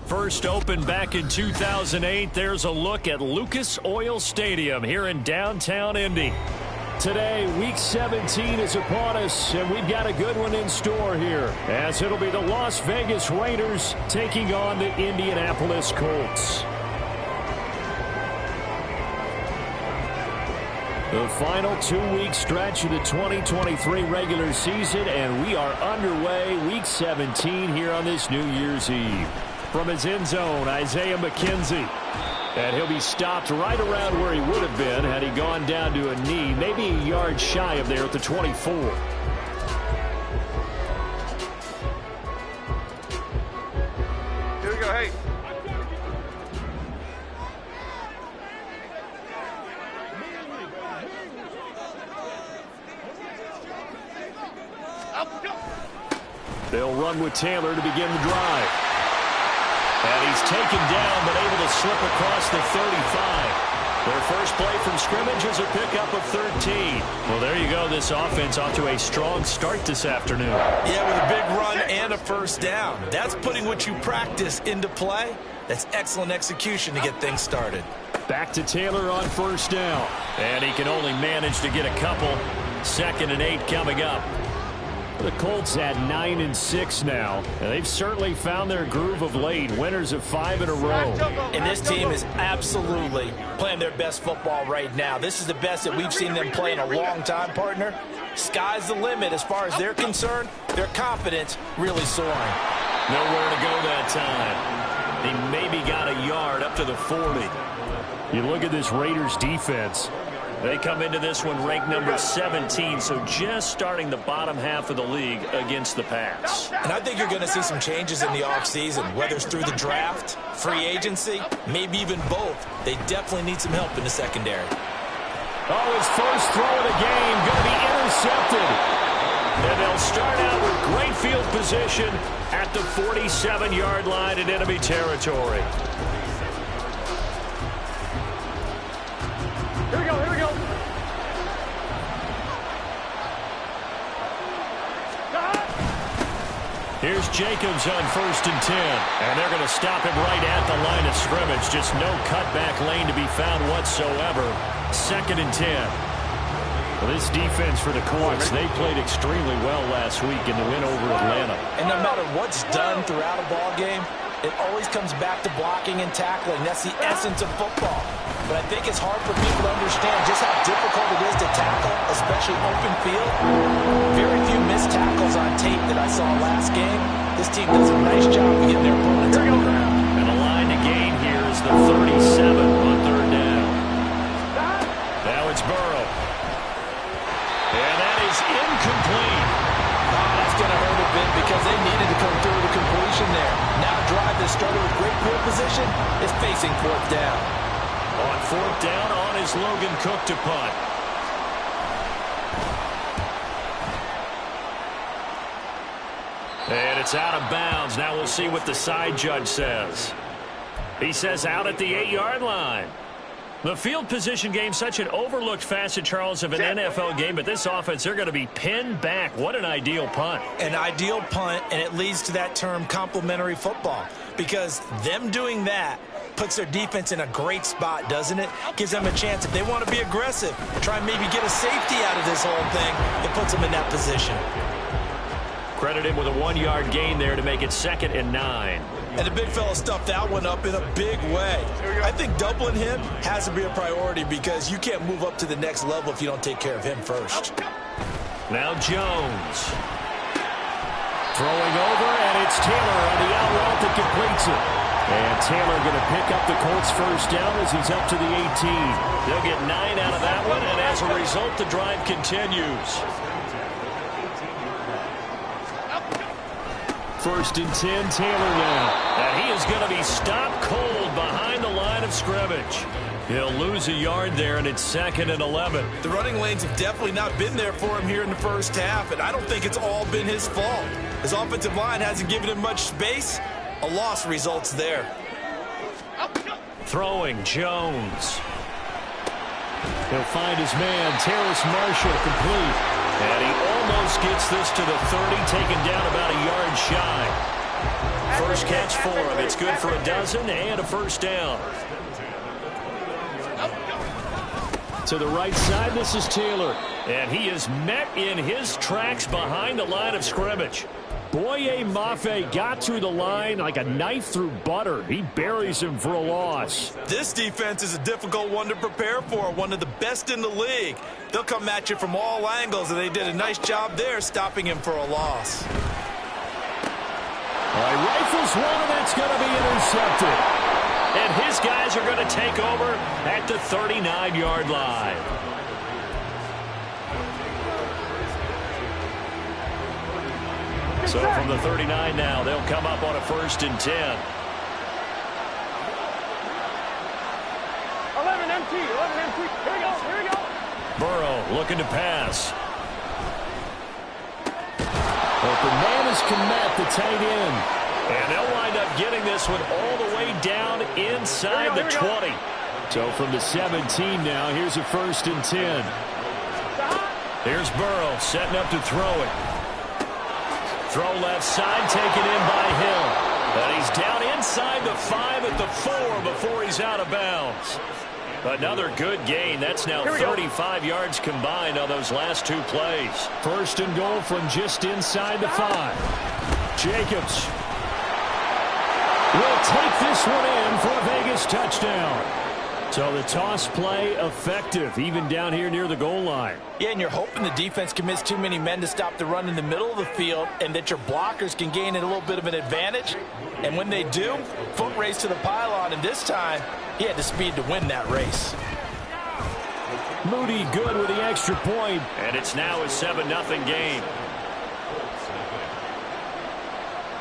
First opened back in 2008, there's a look at Lucas Oil Stadium here in downtown Indy. Today, Week 17 is upon us, and we've got a good one in store here, as it'll be the Las Vegas Raiders taking on the Indianapolis Colts. The final 2-week stretch of the 2023 regular season, and we are underway Week 17 here on this New Year's Eve. From his end zone, Isaiah McKenzie. And he'll be stopped right around where he would have been had he gone down to a knee, maybe a yard shy of there at the 24. Here we go, hey. They'll run with Taylor to begin the drive. And he's taken down, but able to slip across the 35. Their first play from scrimmage is a pickup of 13. Well, there you go. This offense off to a strong start this afternoon. Yeah, with a big run and a first down. That's putting what you practice into play. That's excellent execution to get things started. Back to Taylor on first down. And he can only manage to get a couple. 2nd and 8 coming up. The Colts at 9-6 now, and they've certainly found their groove of late. Winners of 5 in a row. And this team is absolutely playing their best football right now. This is the best that we've seen them play in a long time, partner. Sky's the limit as far as they're concerned. Their confidence really soaring. Nowhere to go that time. He maybe got a yard up to the 40. You look at this Raiders defense. They come into this one ranked number 17, so just starting the bottom half of the league against the pass. And I think you're going to see some changes in the offseason, whether it's through the draft, free agency, maybe even both. They definitely need some help in the secondary. Oh, his first throw of the game going to be intercepted. And they'll start out with great field position at the 47-yard line in enemy territory. Here we go, here we go. Here's Jacobs on 1st and 10. And they're going to stop him right at the line of scrimmage. Just no cutback lane to be found whatsoever. 2nd and 10. Well, this defense for the Colts, they played extremely well last week in the win over Atlanta. And no matter what's done throughout a ball game, it always comes back to blocking and tackling. That's the essence of football. But I think it's hard for people to understand just how difficult it is to tackle, especially open field. Very few missed tackles on tape that I saw last game. This team does a nice job of getting their opponents on the ground. And the line to gain here is the 37 on 3rd down. Now it's Burrow. And that is incomplete. Oh, that's going to hurt a bit because they needed to come through the completion there. Now drive that started with great field position is facing 4th down. On 4th down, on is Logan Cook to punt. And it's out of bounds. Now we'll see what the side judge says. He says out at the 8-yard line. The field position game, such an overlooked facet, Charles, of an NFL game, but this offense, they're going to be pinned back. What an ideal punt. An ideal punt, and it leads to that term complementary football, because them doing that puts their defense in a great spot, doesn't it? Gives them a chance, if they want to be aggressive, try and maybe get a safety out of this whole thing, it puts them in that position. Credit him with a 1-yard gain there to make it 2nd and 9. And the big fella stuffed that one up in a big way. I think doubling him has to be a priority because you can't move up to the next level if you don't take care of him first. Now Jones. Throwing over, and it's Taylor on the out route that completes it. And Taylor going to pick up the Colts' first down as he's up to the 18. They'll get 9 out of that one, and as a result, the drive continues. First and 10, Taylor now. And he is going to be stopped cold behind the line of scrimmage. He'll lose a yard there, and it's 2nd and 11. The running lanes have definitely not been there for him here in the first half, and I don't think it's all been his fault. His offensive line hasn't given him much space. A loss results there. Throwing, Jones. He'll find his man, Terrace Marshall, complete. And he almost gets this to the 30, taken down about a yard shy. First catch for him. It's good for a dozen and a first down. To the right side, this is Taylor. And he is met in his tracks behind the line of scrimmage. Boye Mafe got through the line like a knife through butter. He buries him for a loss. This defense is a difficult one to prepare for, one of the best in the league. They'll come at you from all angles, and they did a nice job there stopping him for a loss. All right, rifles one, and that's going to be intercepted. And his guys are going to take over at the 39-yard line. So from the 39 now, they'll come up on a 1st and 10. 11 MT. Here we go. Burrow looking to pass. Open man is Kmet, the tight end. And they'll wind up getting this one all the way down inside the 20. So from the 17 now, here's a 1st and 10. Here's Burrow setting up to throw it. Throw left side, taken in by Hill. And he's down inside the 5 at the 4 before he's out of bounds. Another good gain. That's now 35 yards combined on those last 2 plays. 1st and goal from just inside the 5. Jacobs will take this one in for a Vegas touchdown. So the toss play effective, even down here near the goal line. Yeah, and you're hoping the defense commits too many men to stop the run in the middle of the field and that your blockers can gain a little bit of an advantage. And when they do, foot race to the pylon, and this time he had the speed to win that race. Moody good with the extra point, and it's now a 7-0 game.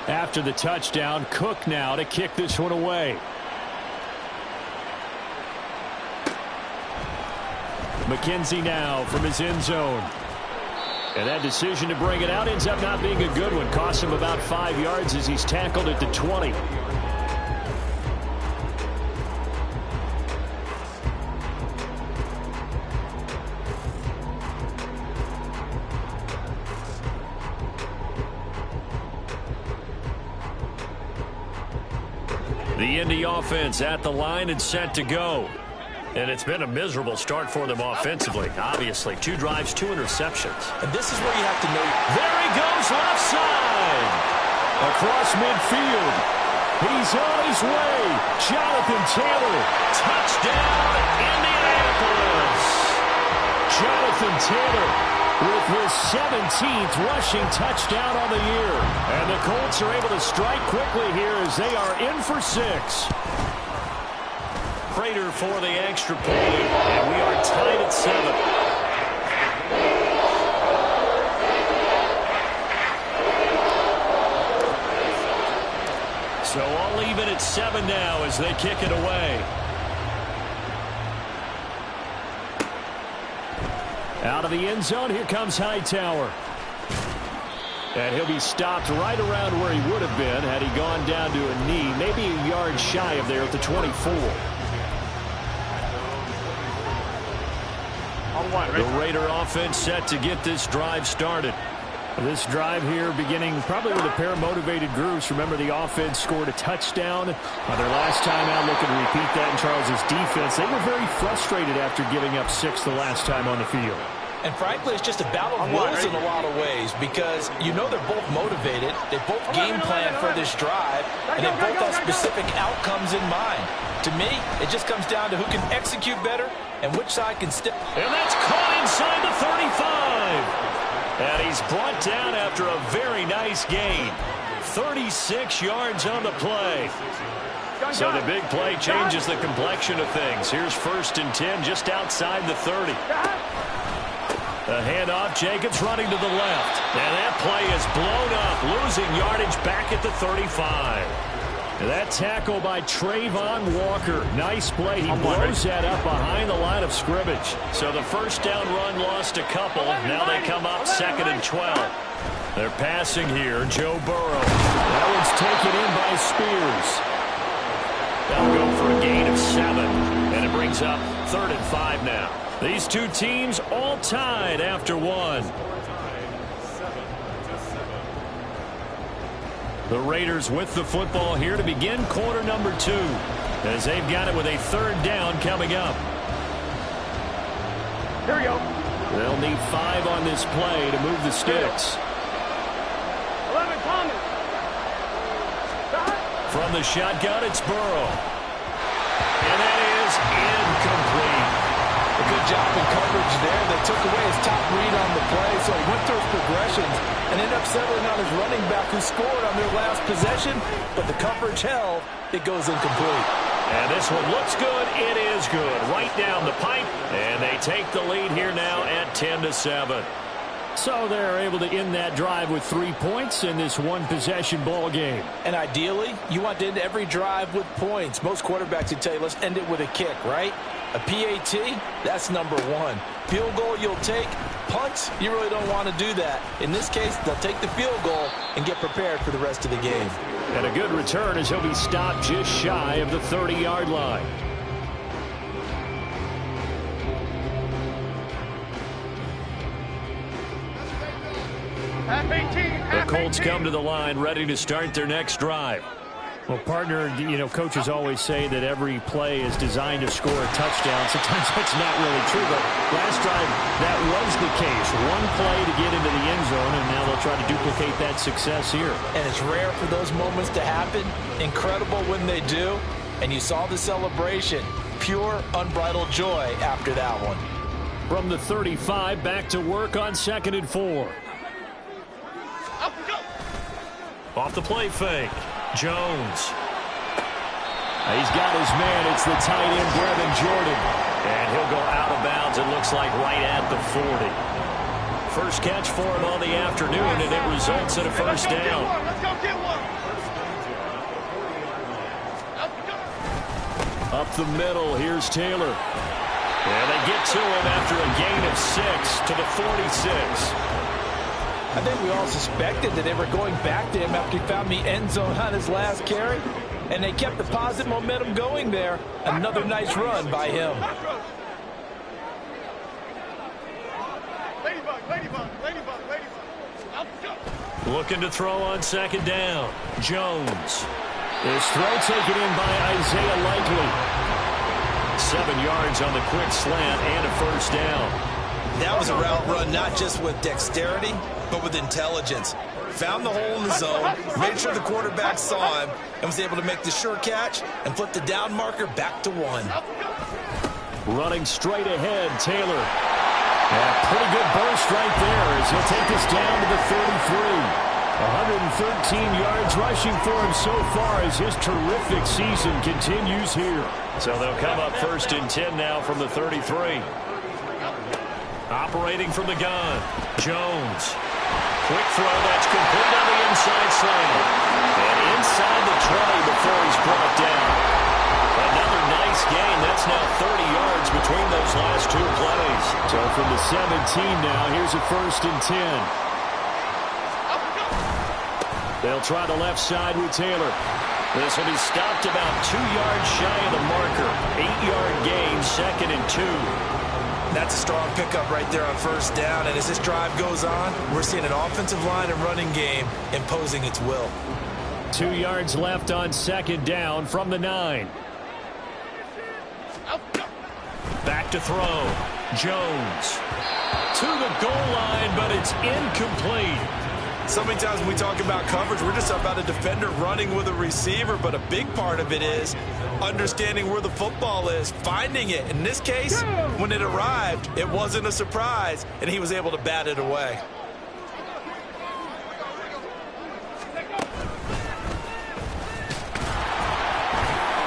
After the touchdown, Cook now to kick this one away. McKenzie now from his end zone. And that decision to bring it out ends up not being a good one. Costs him about 5 yards as he's tackled at the 20. The Indy offense at the line and set to go. And it's been a miserable start for them offensively. Obviously, 2 drives, 2 interceptions. And this is where you have to know. There he goes left side. Across midfield. He's on his way. Jonathan Taylor. Touchdown, Indianapolis. Jonathan Taylor with his 17th rushing touchdown on the year. And the Colts are able to strike quickly here as they are in for 6. Prater for the extra point, and we are tied at 7. So all even at 7 now as they kick it away. Out of the end zone, here comes Hightower. And he'll be stopped right around where he would have been had he gone down to a knee, maybe a yard shy of there at the 24. The Raider offense set to get this drive started. This drive here beginning probably with a pair of motivated groups. Remember, the offense scored a touchdown on their last time out. Looking to repeat that in Charles's defense. They were very frustrated after giving up 6 the last time on the field. And frankly, it's just a battle of wills in a lot of ways because you know they're both motivated. They both game plan for this drive, and they both have specific outcomes in mind. To me, it just comes down to who can execute better and which side can step. And that's caught inside the 35. And he's brought down after a very nice gain. 36 yards on the play. So the big play changes the complexion of things. Here's 1st and 10 just outside the 30. The handoff, Jacobs running to the left. And that play is blown up, losing yardage back at the 35. And that tackle by Trayvon Walker. Nice play. He blows that up behind the line of scrimmage. So the first down run lost a couple. Now they come up 2nd and 12. They're passing here. Joe Burrow. That one's taken in by Spears. They'll go for a gain of 7. And it brings up 3rd and 5 now. These two teams all tied after 1. The Raiders with the football here to begin quarter number 2. As they've got it with a 3rd down coming up. Here we go. They'll need 5 on this play to move the sticks. 11 Thomas. From the shotgun, it's Burrow. And that is incomplete. A good job in coverage there. They took away his top read on the play, so he went through his progressions and ended up settling on his running back who scored on their last possession, but the coverage held. It goes incomplete. And this one looks good. It is good. Right down the pipe, and they take the lead here now at 10-7. So they're able to end that drive with 3 points in this one-possession ball game. And ideally, you want to end every drive with points. Most quarterbacks would tell you, let's end it with a kick, right? A PAT, that's number 1. Field goal you'll take. Punts, you really don't want to do that. In this case, they'll take the field goal and get prepared for the rest of the game. And a good return as he'll be stopped just shy of the 30-yard line. The Colts come to the line ready to start their next drive. Well, partner, coaches always say that every play is designed to score a touchdown. Sometimes that's not really true, but last drive, that was the case. One play to get into the end zone, and now they'll try to duplicate that success here. And it's rare for those moments to happen. Incredible when they do. And you saw the celebration. Pure, unbridled joy after that one. From the 35, back to work on 2nd and 4. Off the play fake. Jones. He's got his man. It's the tight end, Brevin Jordan. And he'll go out of bounds, it looks like, right at the 40. First catch for him on the afternoon, and it results in a first down. Let's go get one. Up the middle, here's Taylor. And they get to him after a gain of 6 to the 46. I think we all suspected that they were going back to him after he found the end zone on his last carry. And they kept the positive momentum going there. Another nice run by him. Looking to throw on 2nd down. Jones. This throw taken in by Isaiah Likely. 7 yards on the quick slant and a first down. That was a route run not just with dexterity, but with intelligence. Found the hole in the zone, made sure the quarterback saw him, and was able to make the sure catch and flip the down marker back to 1. Running straight ahead, Taylor. And a pretty good burst right there as he'll take this down to the 33. 113 yards rushing for him so far as his terrific season continues here. So they'll come up 1st and 10 now from the 33. Operating from the gun, Jones. Quick throw, that's complete on the inside slant. And inside the 20 before he's brought down. Another nice gain. That's now 30 yards between those last 2 plays. So from the 17 now, here's a 1st and 10. They'll try the left side with Taylor. This will be stopped about 2 yards shy of the marker. 8-yard gain, 2nd and 2. That's a strong pickup right there on 1st down. And as this drive goes on, we're seeing an offensive line and running game imposing its will. 2 yards left on 2nd down from the 9. Back to throw. Jones. To the goal line, but it's incomplete. So many times when we talk about coverage, we're just about a defender running with a receiver, but a big part of it is understanding where the football is, finding it. In this case, when it arrived, it wasn't a surprise, and he was able to bat it away.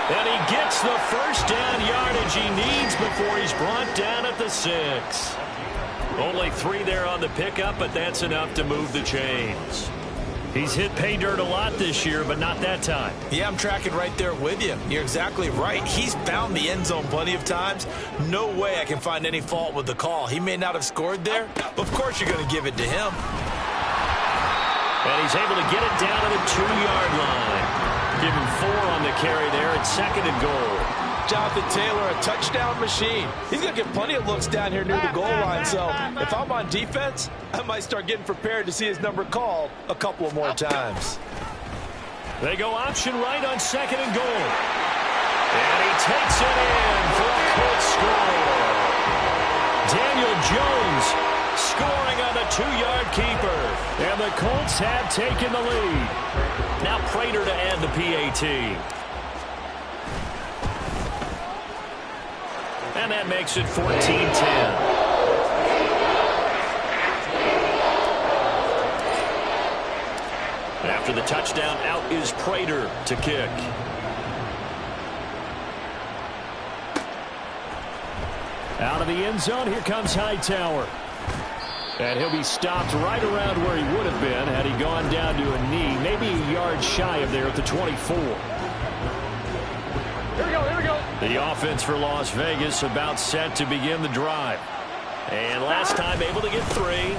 And And he gets the first down yardage he needs before he's brought down at the 6. Only 3 there on the pickup, but that's enough to move the chains. He's hit pay dirt a lot this year, but not that time. Yeah, I'm tracking right there with you. You're exactly right. He's found the end zone plenty of times. No way I can find any fault with the call. He may not have scored there, but of course you're going to give it to him. And he's able to get it down to the 2-yard line. Give him 4 on the carry there at 2nd and goal. Jonathan Taylor, a touchdown machine. He's going to get plenty of looks down here near the goal line, so if I'm on defense, I might start getting prepared to see his number called a couple of more times. They go option right on 2nd and goal. And he takes it in for a Colts score. Daniel Jones scoring on the 2-yard keeper. And the Colts have taken the lead. Now Prater to add the PAT. And that makes it 14-10. After the touchdown, out is Prater to kick. Out of the end zone, here comes Hightower. And he'll be stopped right around where he would have been had he gone down to a knee, maybe a yard shy of there at the 24. Here we go, here we go. The offense for Las Vegas about set to begin the drive. And last time able to get 3.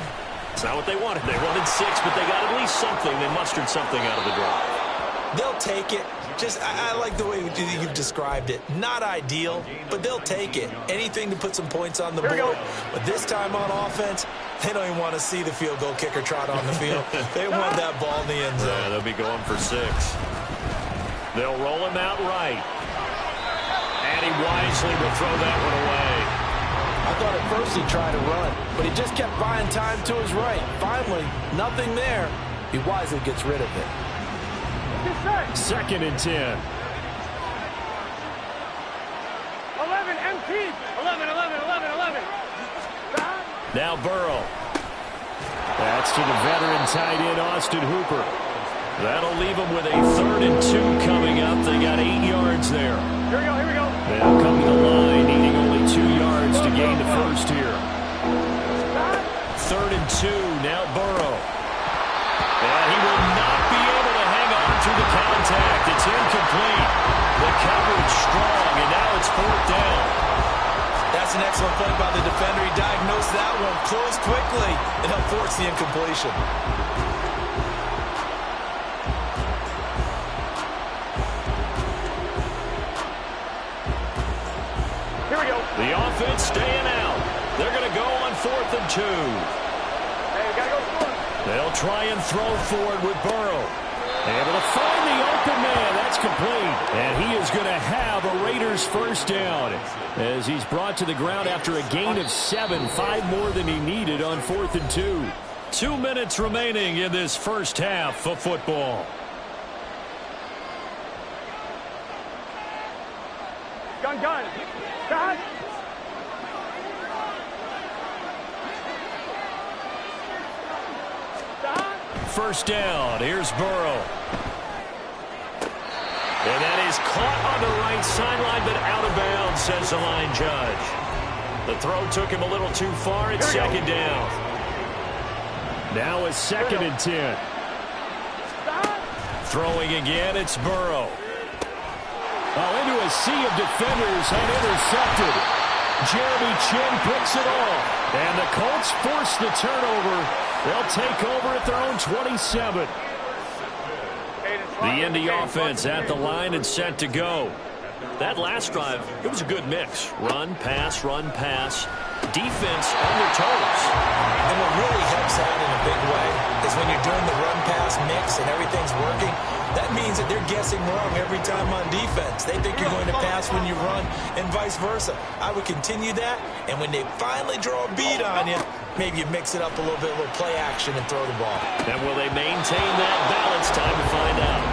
It's not what they wanted. They wanted 6, but they got at least something. They mustered something out of the drive. They'll take it. I like the way you've described it. Not ideal, but they'll take it. Anything to put some points on the board. But this time on offense, they don't even want to see the field goal kicker trot on the field. They want that ball in the end zone. Yeah, they'll be going for 6. They'll roll him out right. And he wisely will throw that one away. I thought at first he'd try to run, but he just kept buying time to his right. Finally, nothing there. He wisely gets rid of it. 2nd and 10. 11, MT. 11, 11, 11, 11. Now Burrow. That's to the veteran tight end, Austin Hooper. That'll leave them with a 3rd and 2 coming up. They got 8 yards there. Here we go, here we go. They'll come to the line, needing only 2 yards to gain the first here. 3rd and 2, now Burrow. And he will not be able to hang on through the contact. It's incomplete. The coverage strong, and now it's 4th down. That's an excellent play by the defender. He diagnosed that one, closed quickly, and helped force the incompletion. Here we go. The offense staying out. They're going to go on 4th and 2. Hey, we got to go for it. They'll try and throw forward with Burrow. Able to find the open man. That's complete. And he is going to have a Raiders first down as he's brought to the ground after a gain of 7, 5 more than he needed on 4th and 2. 2 minutes remaining in this first half of football. Gun, gun. Dad. First down. Here's Burrow. And that is caught on the right sideline, but out of bounds, says the line judge. The throw took him a little too far. It's 2nd down. Now it's 2nd and 10. Throwing again, it's Burrow. Into a sea of defenders and intercepted. Jeremy Chin picks it off. And the Colts force the turnover. They'll take over at their own 27. The Indy offense at the line and set to go. That last drive, it was a good mix. Run, pass, defense on their toes. And what really helps out in a big way is when you're doing the run-pass mix and everything's working, that means that they're guessing wrong every time on defense. They think you're going to pass when you run and vice versa. I would continue that, and when they finally draw a bead on you, maybe you mix it up a little bit, a little play action, and throw the ball. And will they maintain that balance? Time to find out.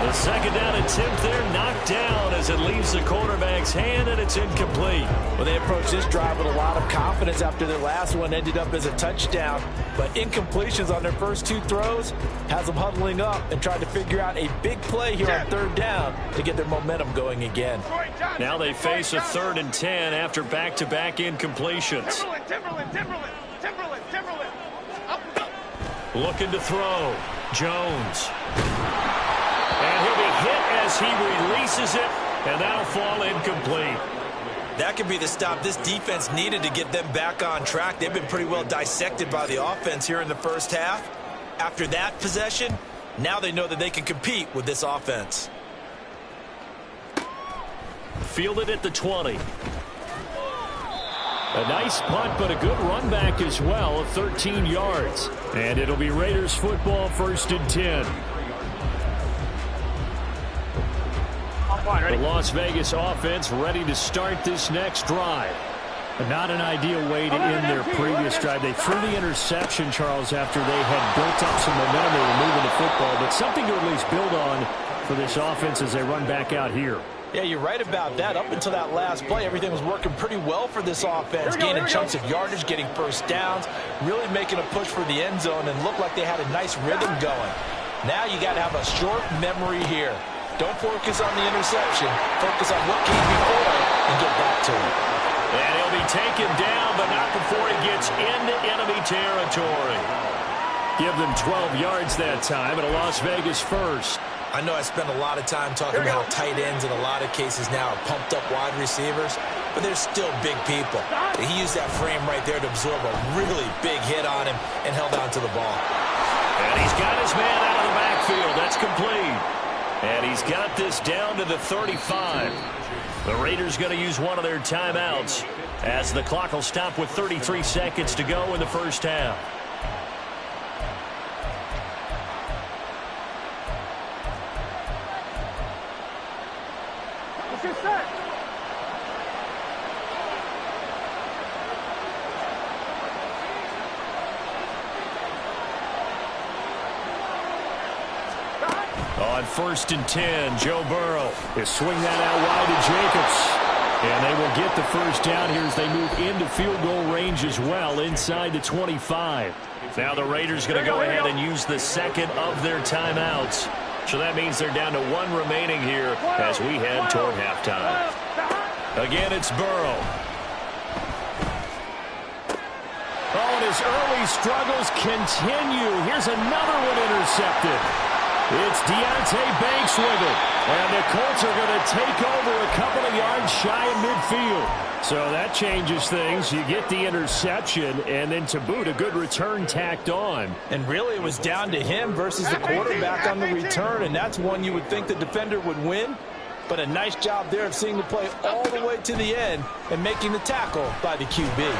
The second down attempt there knocked down as it leaves the quarterback's hand, and it's incomplete. Well, they approached this drive with a lot of confidence after their last one ended up as a touchdown. But incompletions on their first two throws has them huddling up and trying to figure out a big play here on third down to get their momentum going again. Now they face a 3rd and 10 after back-to-back incompletions. Looking to throw. Jones. And he'll be hit as he releases it, and that'll fall incomplete. That could be the stop this defense needed to get them back on track. They've been pretty well dissected by the offense here in the first half. After that possession, now they know that they can compete with this offense. Fielded at the 20. A nice punt, but a good run back as well of 13 yards. And it'll be Raiders football, 1st and 10. The Las Vegas offense ready to start this next drive. Not an ideal way to end their previous drive. They threw the interception, Charles, after they had built up some momentum. They were moving the football, but something to at least build on for this offense as they run back out here. Yeah, you're right about that. Up until that last play, everything was working pretty well for this offense. Gaining chunks of yardage, getting first downs, really making a push for the end zone, and looked like they had a nice rhythm going. Now you got to have a short memory here. Don't focus on the interception. Focus on what came before it and get back to it. And he'll be taken down, but not before he gets into enemy territory. Give them 12 yards that time, and a Las Vegas first. I know I spend a lot of time talking about how tight ends in a lot of cases now are pumped up wide receivers, but they're still big people. He used that frame right there to absorb a really big hit on him and held on to the ball. And he's got his man out of the backfield. That's complete. And he's got this down to the 35. The Raiders going to use one of their timeouts as the clock will stop with 33 seconds to go in the first half. Get set. On 1st and 10, Joe Burrow is swing that out wide to Jacobs. And they will get the first down here as they move into field goal range as well inside the 25. Now the Raiders going to go ahead and use the second of their timeouts. So that means they're down to 1 remaining here as we head toward halftime. Again, it's Burrow. Oh, and his early struggles continue. Here's another one intercepted. It's Deontay Banks with it. And the Colts are going to take over a couple of yards shy of midfield. So that changes things. You get the interception, and then to boot, a good return tacked on. And really, it was down to him versus the quarterback on the return, and that's one you would think the defender would win. But a nice job there of seeing the play all the way to the end and making the tackle by the QB.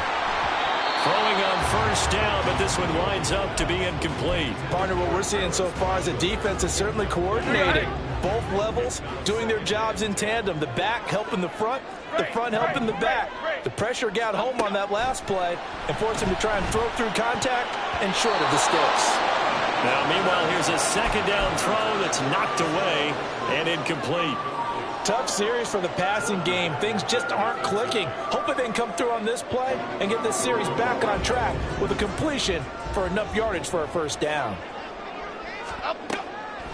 Throwing on first down, but this one winds up to be incomplete. Partner, what we're seeing so far is the defense is certainly coordinated. Both levels doing their jobs in tandem. The back helping the front helping the back. The pressure got home on that last play and forced him to try and throw through contact and short of the sticks. Now, meanwhile, here's a second down throw that's knocked away and incomplete. Tough series for the passing game. Things just aren't clicking. Hoping they can come through on this play and get this series back on track with a completion for enough yardage for a first down.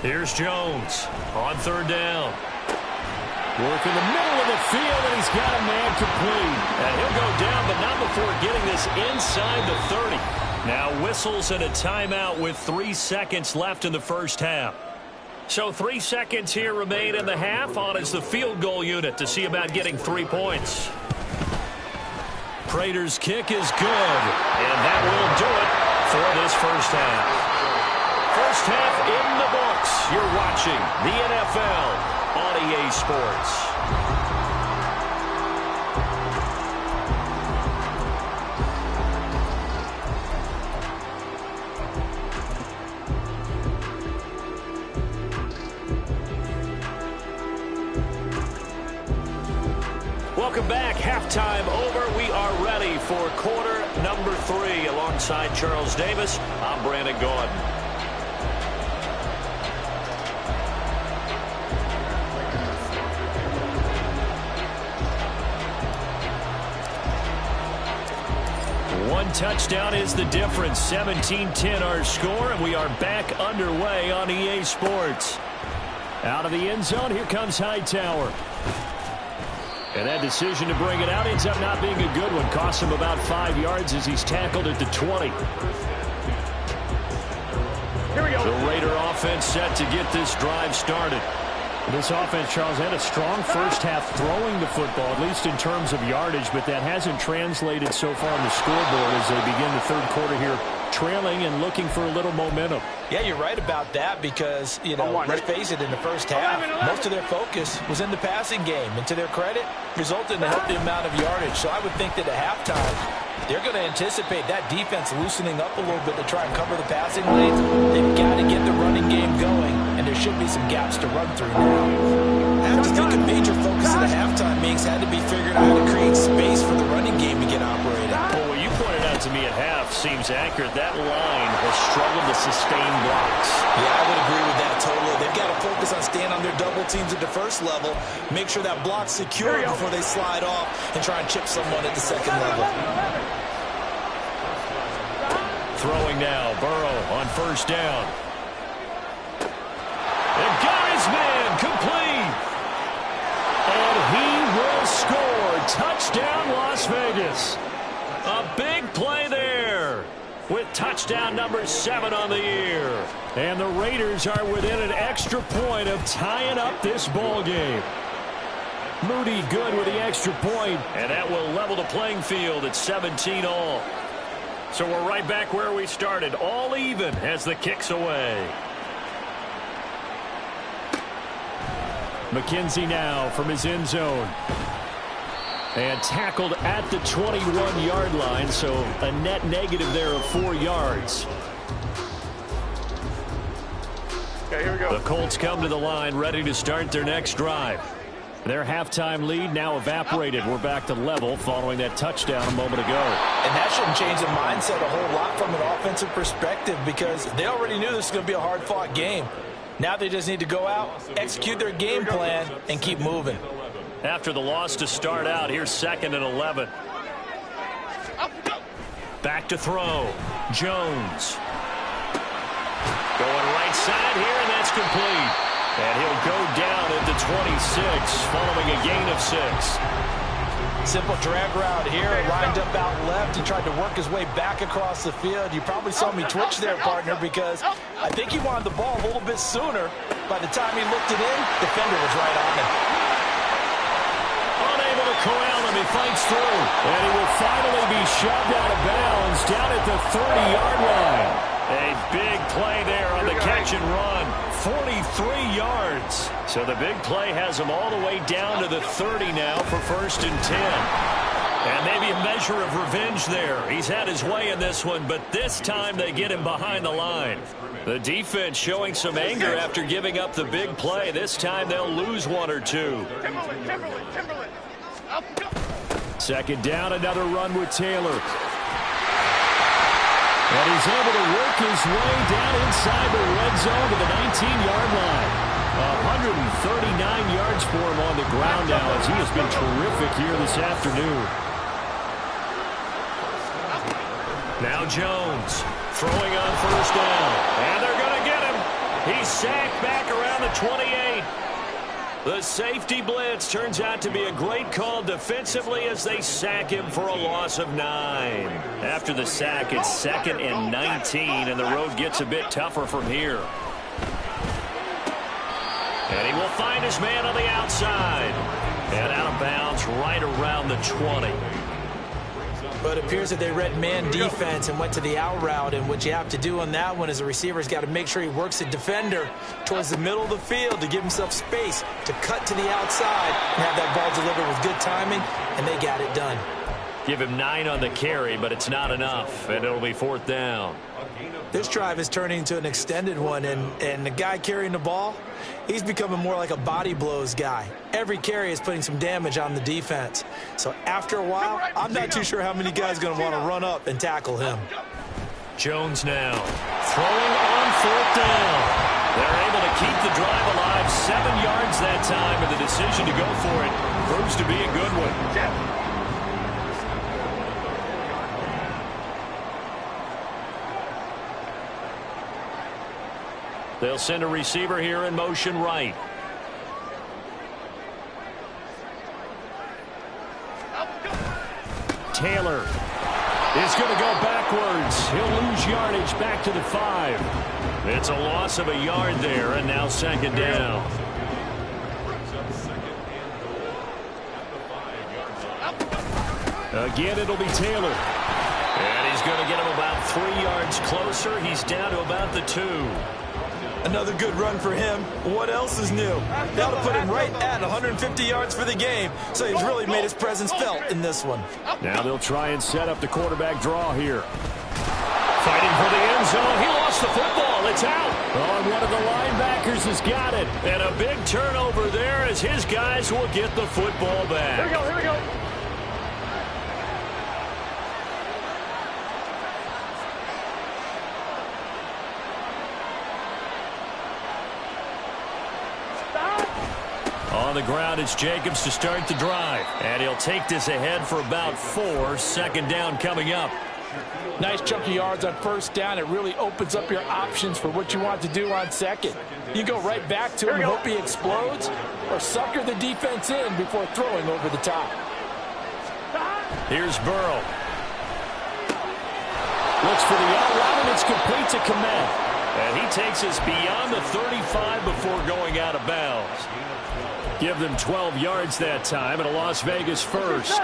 Here's Jones on third down. Work in the middle of the field, and he's got a man complete. And he'll go down, but not before getting this inside the 30. Now whistles and a timeout with 3 seconds left in the first half. So 3 seconds here remain in the half. On is the field goal unit to see about getting 3 points. Prater's kick is good, and that will do it for this first half. First half in the books. You're watching the NFL on EA Sports. Welcome back. Halftime over. We are ready for quarter number 3. Alongside Charles Davis, I'm Brandon Gaudin. One touchdown is the difference. 17-10 our score, and we are back underway on EA Sports. Out of the end zone, here comes Hightower. And that decision to bring it out ends up not being a good one. Costs him about 5 yards as he's tackled at the 20. Here we go. The Raider offense set to get this drive started. This offense, Charles, had a strong first half throwing the football, at least in terms of yardage, but that hasn't translated so far on the scoreboard as they begin the third quarter here, trailing and looking for a little momentum. Yeah, you're right about that because, let's face it, in the first half, most of their focus was in the passing game. And to their credit, resulted in a healthy amount of yardage. So I would think that at halftime, they're going to anticipate that defense loosening up a little bit to try and cover the passing lanes. They've got to get the running game going, and there should be some gaps to run through now. I have to think a major focus at the halftime mix had to be figuring out how to create space for the running game to get operated. Well, what you pointed out to me at half seems accurate. That line has struggled to sustain blocks. Yeah, I would agree with that totally. They've got to focus on staying on their double teams at the first level, make sure that block's secure before they slide off and try and chip someone at the second level. Throwing now, Burrow on first down. And got his man, complete. And he will score. Touchdown, Las Vegas. A big play there with touchdown number 7 on the year. And the Raiders are within an extra point of tying up this ball game. Moody good with the extra point, and that will level the playing field at 17-all. So we're right back where we started, all even as the kick's away. McKenzie now from his end zone. And tackled at the 21-yard line, so a net negative there of 4 yards. Okay, here we go. The Colts come to the line, ready to start their next drive. Their halftime lead now evaporated. We're back to level following that touchdown a moment ago. And that shouldn't change the mindset a whole lot from an offensive perspective because they already knew this was going to be a hard-fought game. Now they just need to go out, execute their game plan, and keep moving. After the loss to start out, here's 2nd and 11. Back to throw. Jones. Going right side here, and that's complete. And he'll go down at the 26 following a gain of 6. Simple drag route here, lined up out left. He tried to work his way back across the field. You probably saw me twitch there, partner, because I think he wanted the ball a little bit sooner. By the time he looked it in, the defender was right on him. Unable to corral him, he fights through. And he will finally be shoved out of bounds down at the 30-yard line. A big play there on the catch and run. 43 yards. So the big play has him all the way down to the 30 now for 1st and 10. And maybe a measure of revenge there. He's had his way in this one, but this time they get him behind the line. The defense showing some anger after giving up the big play. This time they'll lose 1 or 2. Timberland. 2nd down, another run with Taylor. And he's able to work his way down inside the red zone to the 19-yard line. 139 yards for him on the ground now as he has been terrific here this afternoon. Now Jones throwing on first down. And they're going to get him. He's sacked back around the 28. The safety blitz turns out to be a great call defensively as they sack him for a loss of 9. After the sack, it's 2nd and 19, and the road gets a bit tougher from here. And he will find his man on the outside. And out of bounds right around the 20. But it appears that they read man defense and went to the out route. And what you have to do on that one is the receiver's got to make sure he works the defender towards the middle of the field to give himself space to cut to the outside and have that ball delivered with good timing, and they got it done. Give him 9 on the carry, but it's not enough, and it'll be 4th down. This drive is turning into an extended one, and the guy carrying the ball, he's becoming more like a body blows guy. Every carry is putting some damage on the defense. So after a while, I'm not too sure how many guys are going to want to run up and tackle him. Jones now throwing on 4th down. They're able to keep the drive alive, 7 yards that time, and the decision to go for it proves to be a good one. They'll send a receiver here in motion right. Taylor is going to go backwards. He'll lose yardage back to the 5. It's a loss of a yard there, and now second down. Again, it'll be Taylor. And he's going to get him about 3 yards closer. He's down to about the 2. Another good run for him. What else is new? That'll put him right at 150 yards for the game. So he's really made his presence felt in this one. Now they'll try and set up the quarterback draw here. Fighting for the end zone. He lost the football. It's out. Oh, and one of the linebackers has got it. And a big turnover there as his guys will get the football back. Here we go, here we go. On the ground, it's Jacobs to start the drive. And he'll take this ahead for about 4. Second down coming up. Nice chunk of yards on first down. It really opens up your options for what you want to do on second. You go right back to him and hope he explodes, or sucker the defense in before throwing over the top. Here's Burrow. Looks for the out route, and it's complete to Komet. And he takes us beyond the 35 before going out of bounds. Give them 12 yards that time, and a Las Vegas first.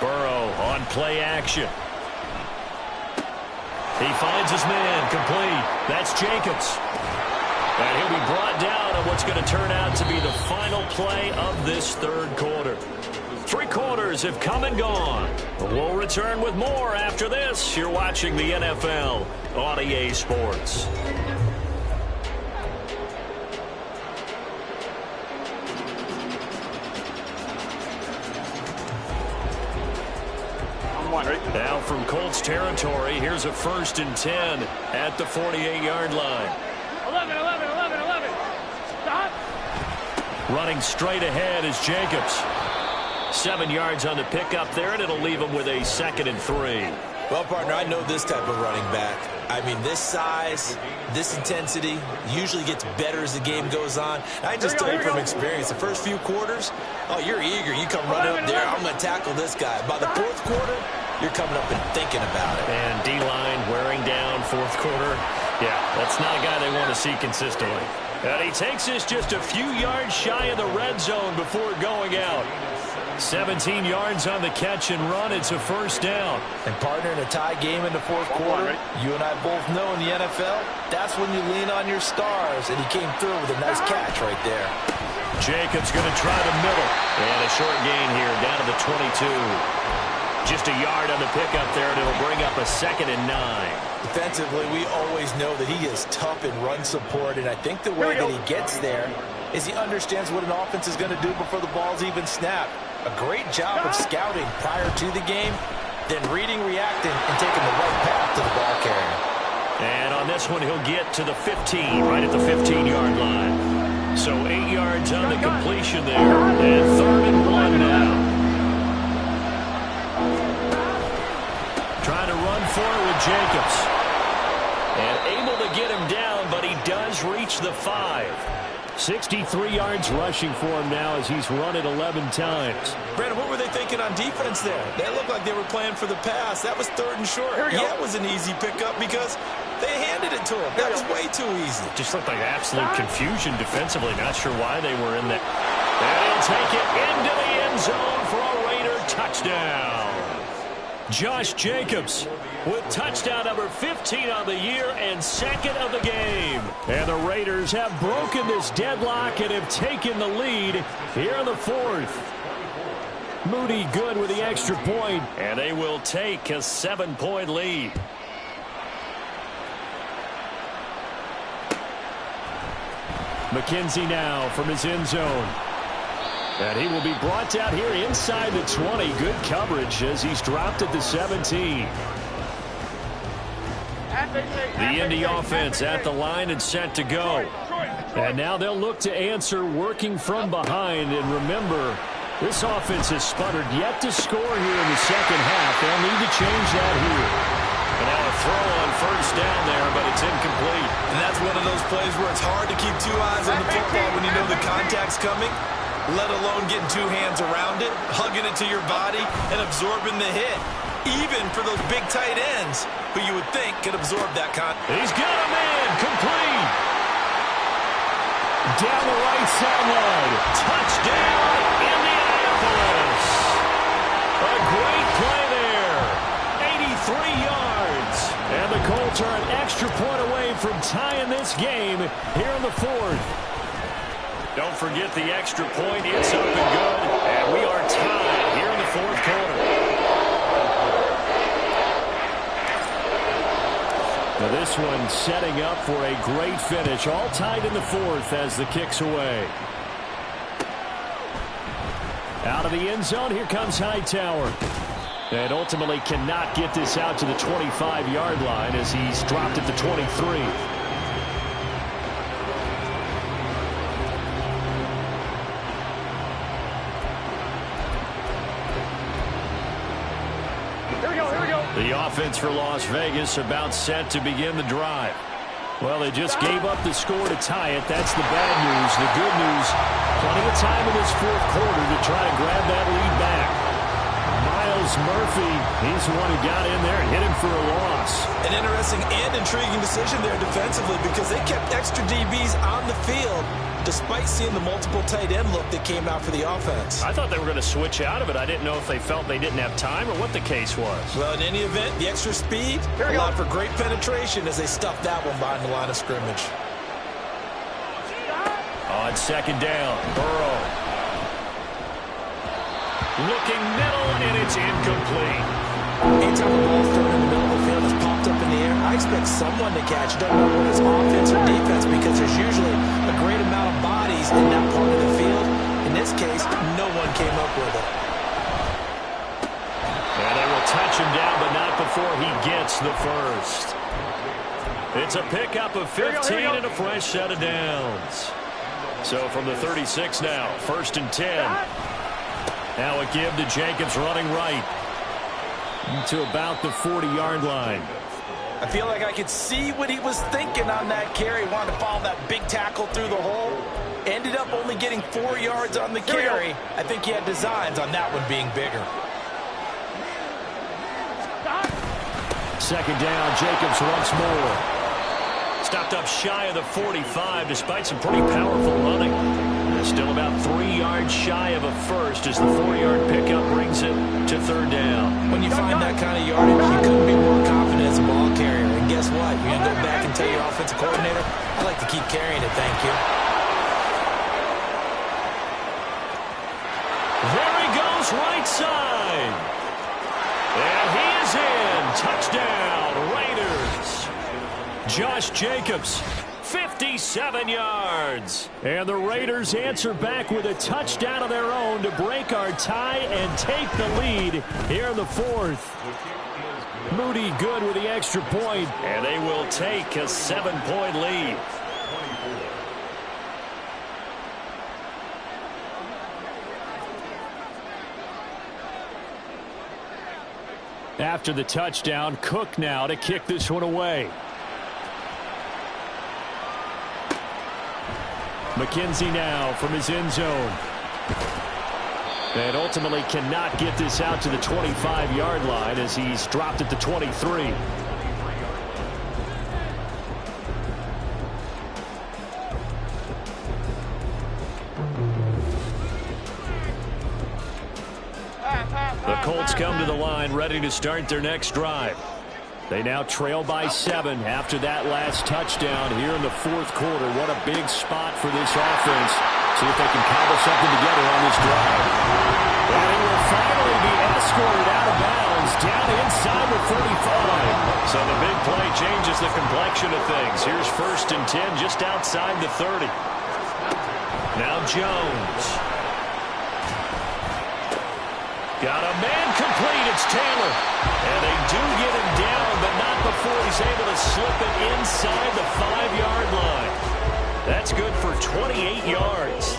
Burrow on play action. He finds his man, complete. That's Jacobs. And he'll be brought down on what's going to turn out to be the final play of this third quarter. 3 quarters have come and gone. We'll return with more after this. You're watching the NFL on EA Sports. Now from Colts territory, here's a 1st and 10 at the 48-yard line. 11. Stop. Running straight ahead is Jacobs. 7 yards on the pickup there, and it'll leave him with a 2nd and 3. Well, partner, I know this type of running back. I mean, this size, this intensity usually gets better as the game goes on. I just tell you from experience, the first few quarters, oh, you're eager. You come running up there, I'm going to tackle this guy. By the 4th quarter, you're coming up and thinking about it. And D-line wearing down 4th quarter. Yeah, that's not a guy they want to see consistently. And he takes us just a few yards shy of the red zone before going out. 17 yards on the catch and run. It's a 1st down. And partner, in a tie game in the 4th quarter, you and I both know in the NFL, that's when you lean on your stars. And he came through with a nice catch right there. Jacobs going to try the middle. And a short gain here down to the 22. Just a yard on the pickup there, and it'll bring up a 2nd and 9. Defensively, we always know that he is tough in run support, and I think the way that he gets there is he understands what an offense is going to do before the ball's even snapped. A great job of scouting prior to the game, then reading, reacting, and taking the right path to the ball carrier. And on this one, he'll get to the 15, right at the 15-yard line. So 8 yards on the completion there, and 3rd and 1 now. Trying to run for it with Jacobs. And able to get him down, but he does reach the 5. 63 yards rushing for him now as he's run it 11 times. Brandon, what were they thinking on defense there? They looked like they were playing for the pass. That was 3rd and short. Yeah, it was an easy pickup because they handed it to him. That was way too easy. Just looked like absolute confusion defensively. Not sure why they were in that. And he'll take it into the end zone for a Raider touchdown. Josh Jacobs with touchdown number 15 on the year and 2nd of the game. And the Raiders have broken this deadlock and have taken the lead here in the 4th. Moody good with the extra point, and they will take a 7-point lead. McKenzie now from his end zone. And he will be brought down here inside the 20. Good coverage as he's dropped at the 17. The Indy offense at the line and set to go. And now they'll look to answer working from behind. And remember, This offense has sputtered yet to score here in the second half. They'll need to change that here. And now a throw on first down there, but it's incomplete. And that's one of those plays where it's hard to keep two eyes on the football when you know the contact's coming, let alone getting two hands around it, hugging it to your body, and absorbing the hit. Even for those big tight ends, who you would think could absorb that contact. He's got a man, complete. Down the right sideline. Touchdown, Indianapolis. A great play there. 83 yards. And the Colts are an extra point away from tying this game here in the fourth. Don't forget the extra point. It's up and good. And we are tied here in the fourth quarter. Now this one setting up for a great finish. All tied in the fourth as the kick's away. Out of the end zone, here comes Hightower. And ultimately cannot get this out to the 25-yard line as he's dropped at the 23. The offense for Las Vegas about set to begin the drive. Well, they just gave up the score to tie it. That's the bad news. The good news, plenty of time in this fourth quarter to try to grab that lead back. Myles Murphy, he's the one who got in there and hit him for a loss. An interesting and intriguing decision there defensively because they kept extra DBs on the field despite seeing the multiple tight end look that came out for the offense. I thought they were going to switch out of it. I didn't know if they felt they didn't have time or what the case was. Well, in any event, the extra speed allowed for great penetration as they stuffed that one behind the line of scrimmage. On second down, Burrow. Looking middle, and it's incomplete. Anytime the ball's thrown in the middle of the field is popped up in the air, I expect someone to catch it. Doesn't matter whether it's offense or defense because there's usually a great amount of bodies in that part of the field. In this case, no one came up with it. And they will touch him down, but not before he gets the first. It's a pickup of 15 and a fresh set of downs. So from the 36 now, 1st and 10. Now a give to Jacobs running right to about the 40-yard line. I feel like I could see what he was thinking on that carry. Wanted to follow that big tackle through the hole. Ended up only getting 4 yards on the carry. I think he had designs on that one being bigger. Second down, Jacobs once more. Stopped up shy of the 45 despite some pretty powerful running. Still about 3 yards shy of a first as the 4-yard pickup brings it to third down. When you find that kind of yardage, you couldn't be more confident as a ball carrier. And guess what? You're going to go back and tell your offensive coordinator, I like to keep carrying it, thank you. There he goes, right side. And he is in. Touchdown, Raiders. Josh Jacobs. 57 yards. And the Raiders answer back with a touchdown of their own to break our tie and take the lead here in the fourth. Moody good with the extra point, and they will take a 7-point lead. After the touchdown, Cook now to kick this one away. McKenzie now from his end zone. And ultimately cannot get this out to the 25-yard line as he's dropped at the 23. The Colts come to the line ready to start their next drive. They now trail by 7 after that last touchdown here in the fourth quarter. What a big spot for this offense. See if they can cobble something together on this drive. And he will finally be escorted out of bounds down inside the 35. So the big play changes the complexion of things. Here's 1st and 10 just outside the 30. Now Jones. Got a man complete. It's Taylor. And they do get him down, but not before he's able to slip it inside the 5-yard line. That's good for 28 yards.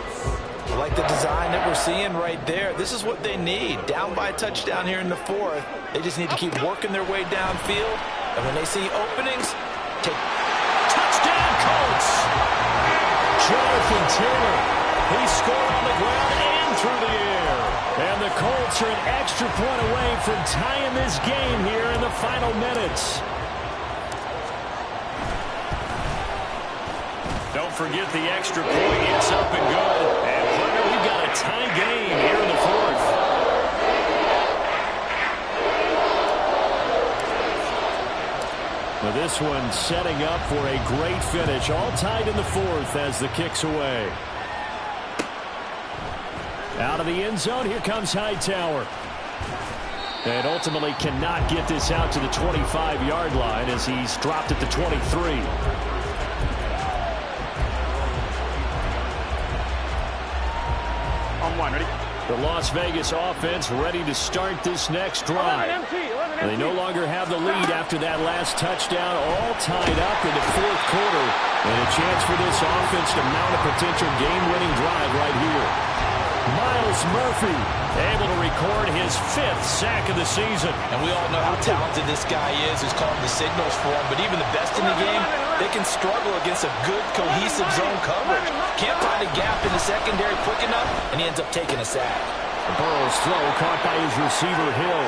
I like the design that we're seeing right there. This is what they need. Down by a touchdown here in the fourth. They just need to keep working their way downfield. And when they see openings, take Touchdown, Colts! Jonathan Taylor. He scored on the ground and through the air. And the Colts are an extra point away from tying this game here in the final minutes. Don't forget the extra point. It's up and good. And partner, we've got a tie game here in the fourth. Well, this one setting up for a great finish. All tied in the fourth as the kick's away. Out of the end zone, here comes Hightower. And ultimately cannot get this out to the 25-yard line as he's dropped at the 23. Ready? The Las Vegas offense ready to start this next drive. They no longer have the lead after that last touchdown, all tied up in the fourth quarter. And a chance for this offense to mount a potential game-winning drive right here. Miles Murphy able to record his 5th sack of the season. And we all know how talented this guy is, who's calling the signals for him. But even the best in the game, they can struggle against a good, cohesive zone coverage. Can't find a gap in the secondary quick enough, and he ends up taking a sack. Burrow's throw caught by his receiver, Hill.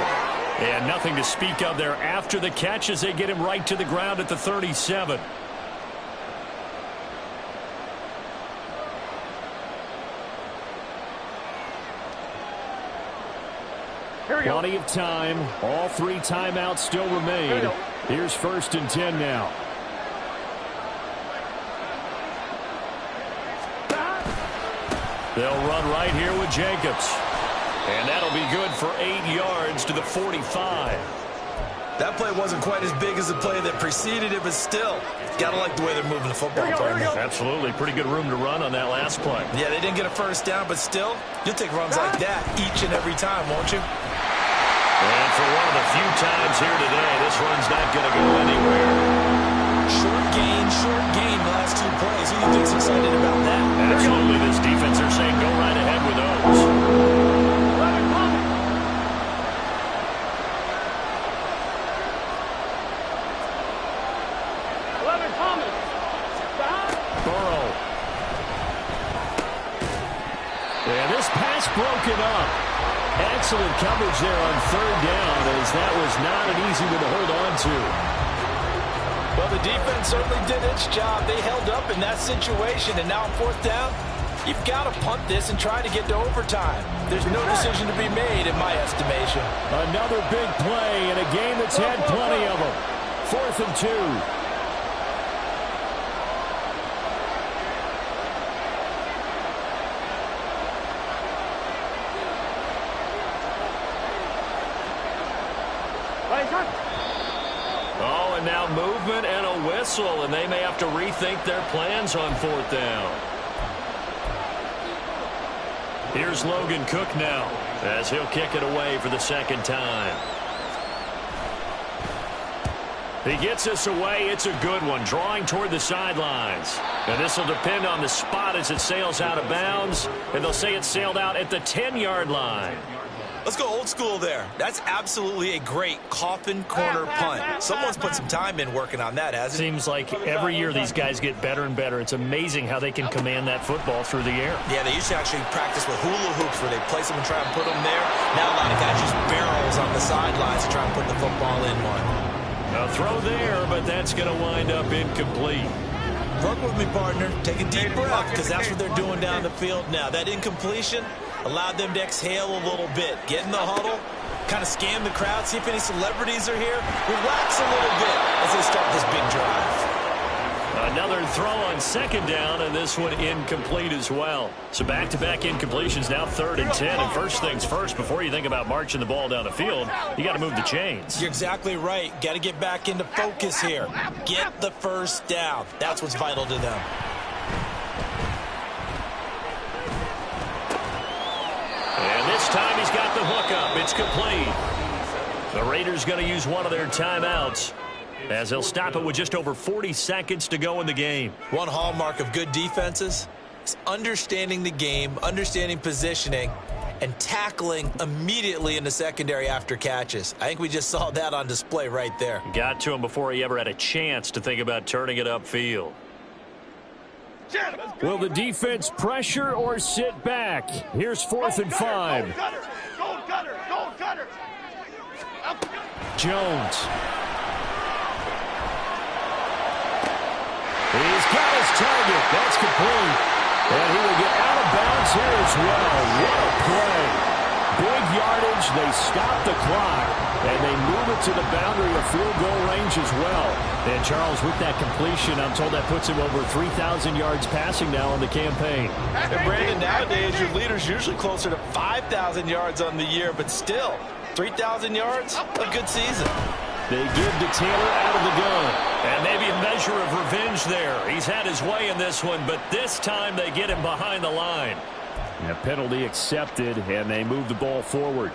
And nothing to speak of there after the catch as they get him right to the ground at the 37. Plenty of time. All 3 timeouts still remain. Here's 1st and 10 now. They'll run right here with Jacobs. And that'll be good for 8 yards to the 45. That play wasn't quite as big as the play that preceded it, but still, gotta like the way they're moving the football. Absolutely. Pretty good room to run on that last play. Yeah, they didn't get a first down, but still, you'll take runs like that each and every time, won't you? And for one of the few times here today, this run's not going to go anywhere. Short gain the last 2 plays. Who do you think's excited about that? Absolutely. This defense are saying go right ahead with those. 11 Thomas. Burrow. And this pass broken up. Excellent coverage there on 3rd down, as that was not an easy one to hold on to. Well, the defense certainly did its job. They held up in that situation, and now on 4th down, you've got to punt this and try to get to overtime. There's no decision to be made in my estimation. Another big play in a game that's had plenty of them. 4th and 2. Oh, and now movement and a whistle, and they may have to rethink their plans on 4th down. Here's Logan Cook now, as he'll kick it away for the 2nd time. He gets us away. It's a good one, drawing toward the sidelines. And this will depend on the spot as it sails out of bounds, and they'll say it sailed out at the 10-yard line. Let's go old school there. That's absolutely a great coffin corner punt. Someone's put some time in working on that, hasn't it? Seems like every year these guys get better and better. It's amazing how they can command that football through the air. Yeah, they used to actually practice with hula hoops where they place them and try and put them there. Now a lot of guys just barrels on the sidelines to try and put the football in one. A throw there, but that's going to wind up incomplete. Work with me, partner. Take a deep breath, because that's what they're doing down the field now. That incompletion allowed them to exhale a little bit. Get in the huddle, kind of scan the crowd, see if any celebrities are here. Relax a little bit as they start this big drive. Another throw on 2nd down, and this one incomplete as well. So back-to-back incompletions, now 3rd and 10. And first things first, before you think about marching the ball down the field, you got to move the chains. You're exactly right. Got to get back into focus here. Get the first down. That's what's vital to them. And this time he's got the hook up. It's complete. The Raiders going to use one of their timeouts, as they'll stop it with just over 40 seconds to go in the game. One hallmark of good defenses is understanding the game, understanding positioning, and tackling immediately in the secondary after catches. I think we just saw that on display right there. Got to him before he ever had a chance to think about turning it upfield. Will the defense pressure or sit back? Here's 4th and 5. Jones. He's got his target. That's complete. And he will get out of bounds here as well. What a play. Big yardage. They stop the clock. And they move it to the boundary of field goal range as well. And Charles, with that completion, I'm told that puts him over 3,000 yards passing now on the campaign. And Brandon, nowadays your leader's usually closer to 5,000 yards on the year, but still, 3,000 yards, a good season. They give to Taylor out of the gun. And maybe a measure of revenge there. He's had his way in this one, but this time they get him behind the line. And a penalty accepted, and they move the ball forward.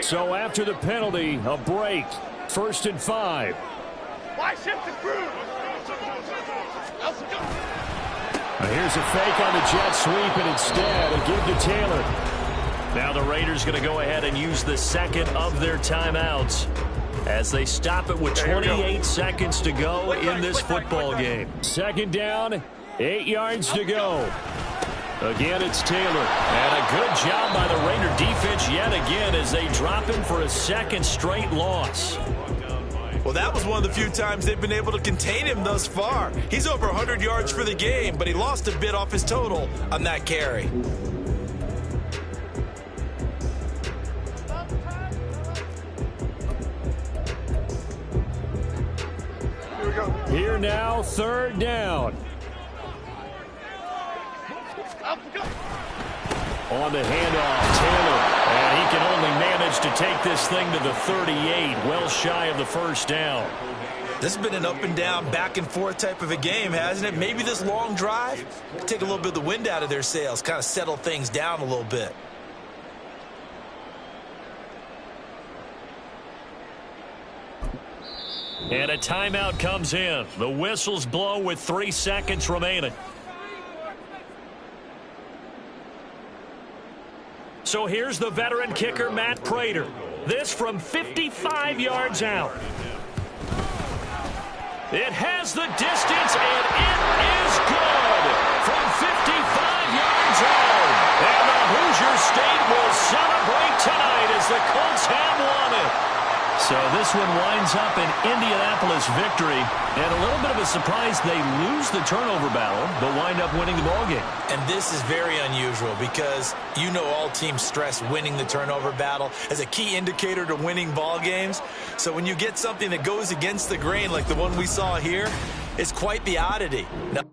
So after the penalty, a break. 1st and 5. Why shift the crew? Here's a fake on the jet sweep, and instead a give to Taylor. Now the Raiders going to go ahead and use the second of their timeouts as they stop it with 28 seconds to go in this football game. 2nd down, 8 yards to go. Again, it's Taylor. And a good job by the Raider defense yet again as they drop him for a second straight loss. Well, that was one of the few times they've been able to contain him thus far. He's over 100 yards for the game, but he lost a bit off his total on that carry. Here now, 3rd down. On the handoff, Taylor. And he can only manage to take this thing to the 38, well shy of the 1st down. This has been an up and down, back and forth type of a game, hasn't it? Maybe this long drive could take a little bit of the wind out of their sails, kind of settle things down a little bit. And a timeout comes in. The whistles blow with 3 seconds remaining. So here's the veteran kicker, Matt Prater. This from 55 yards out. It has the distance, and it is good from 55 yards out. And the Hoosier State will celebrate tonight as the Colts have won it. So this one winds up an Indianapolis victory, and a little bit of a surprise they lose the turnover battle, but wind up winning the ballgame. And this is very unusual because you know all teams stress winning the turnover battle as a key indicator to winning ball games. So when you get something that goes against the grain like the one we saw here, it's quite the oddity. Now